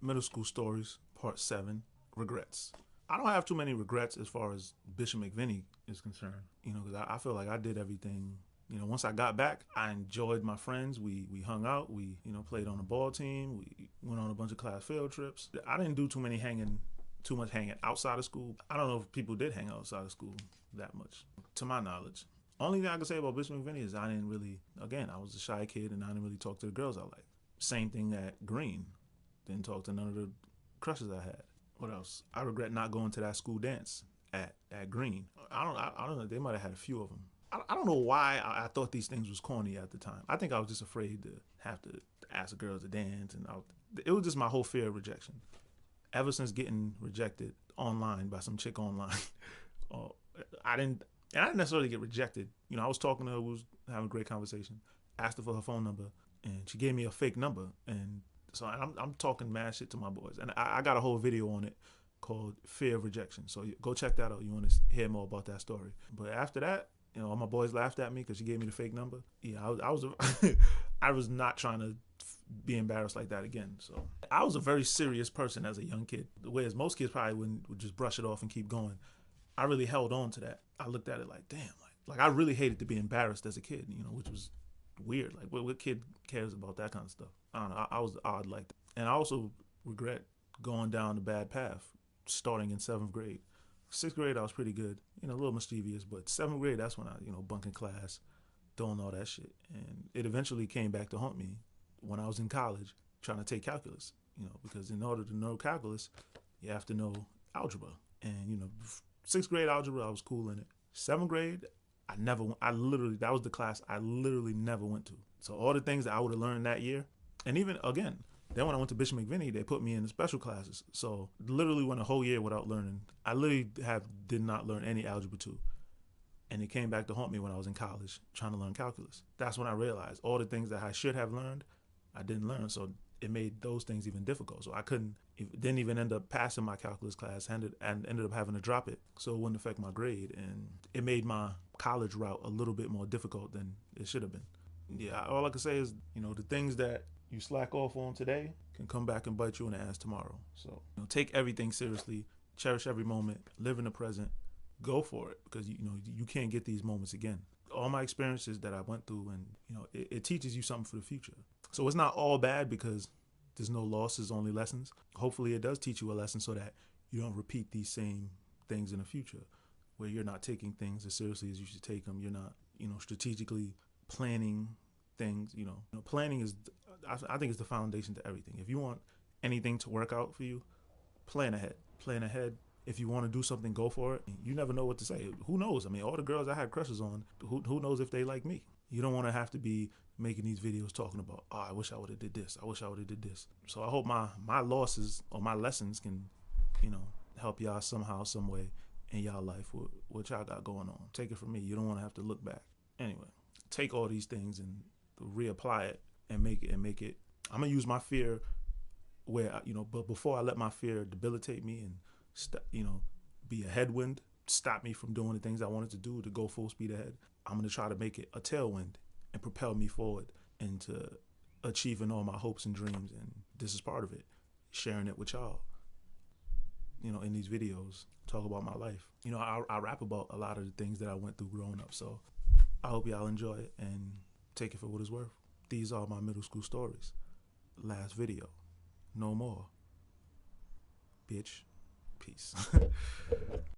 Middle school stories, part 7, regrets. I don't have too many regrets as far as Bishop McVinney is concerned, because I feel like I did everything. Once I got back, I enjoyed my friends. We hung out. We, played on a ball team. We went on a bunch of class field trips. I didn't do too much hanging outside of school. I don't know if people did hang outside of school that much, to my knowledge. Only thing I can say about Bishop McVinney is I didn't really, again, I was a shy kid and I didn't really talk to the girls I liked. Same thing at Green. Didn't talk to none of the crushes I had. What else? I regret not going to that school dance at Green. I don't know. They might have had a few of them. I don't know why I thought these things was corny at the time. I think I was just afraid to have to ask the girls to dance, and it was just my whole fear of rejection. Ever since getting rejected online by some chick online, I didn't necessarily get rejected. I was talking to her, we was having a great conversation, asked her for her phone number, and she gave me a fake number, and so I'm talking mad shit to my boys, and I got a whole video on it called Fear of Rejection. So go check that out. You want to hear more about that story. But after that, all my boys laughed at me because she gave me the fake number. Yeah, I was I was not trying to be embarrassed like that again. So I was a very serious person as a young kid. Whereas most kids probably would just brush it off and keep going. I really held on to that. I looked at it like, damn, like I really hated to be embarrassed as a kid, which was weird. Like what kid cares about that kind of stuff? I don't know. I was odd like that. And I also regret going down the bad path starting in 7th grade. 6th grade, I was pretty good, a little mischievous, but 7th grade, that's when I, bunking class, doing all that shit. And it eventually came back to haunt me when I was in college trying to take calculus, because in order to know calculus, you have to know algebra. And, 6th grade algebra, I was cool in it. 7th grade, that was the class I literally never went to. So all the things that I would have learned that year, and even, again, then when I went to Bishop McVinney, they put me in the special classes. So literally went a whole year without learning. I literally did not learn any algebra 2. And it came back to haunt me when I was in college trying to learn calculus. That's when I realized all the things that I should have learned, I didn't learn. So it made those things even difficult. So I didn't even end up passing my calculus class and ended up having to drop it. So it wouldn't affect my grade. And it made my college route a little bit more difficult than it should have been. Yeah, all I can say is, the things that you slack off on today can come back and bite you in the ass tomorrow. So take everything seriously, cherish every moment, live in the present, go for it, because you can't get these moments again. All my experiences that I went through, and it teaches you something for the future. So it's not all bad because there's no losses, only lessons. Hopefully it does teach you a lesson so that you don't repeat these same things in the future, where you're not taking things as seriously as you should take them. You're not strategically planning things. Planning is, I think, it's the foundation to everything. If you want anything to work out for you, plan ahead. Plan ahead. If you want to do something, go for it. You never know what to say. Who knows? I mean, all the girls I had crushes on, who knows if they like me? You don't want to have to be making these videos talking about, oh, I wish I would have did this. I wish I would have did this. So I hope my losses or my lessons can, help y'all somehow, some way in y'all life with what y'all got going on. Take it from me. You don't want to have to look back. Anyway, take all these things and reapply it and make it. I'm gonna use my fear where but before I let my fear debilitate me and be a headwind, stop me from doing the things I wanted to do to go full speed ahead. I'm gonna try to make it a tailwind and propel me forward into achieving all my hopes and dreams. And this is part of it, sharing it with y'all. In these videos, talk about my life. I rap about a lot of the things that I went through growing up. So I hope y'all enjoy it and take it for what it's worth. These are my middle school stories. Last video. No more. Bitch. Peace.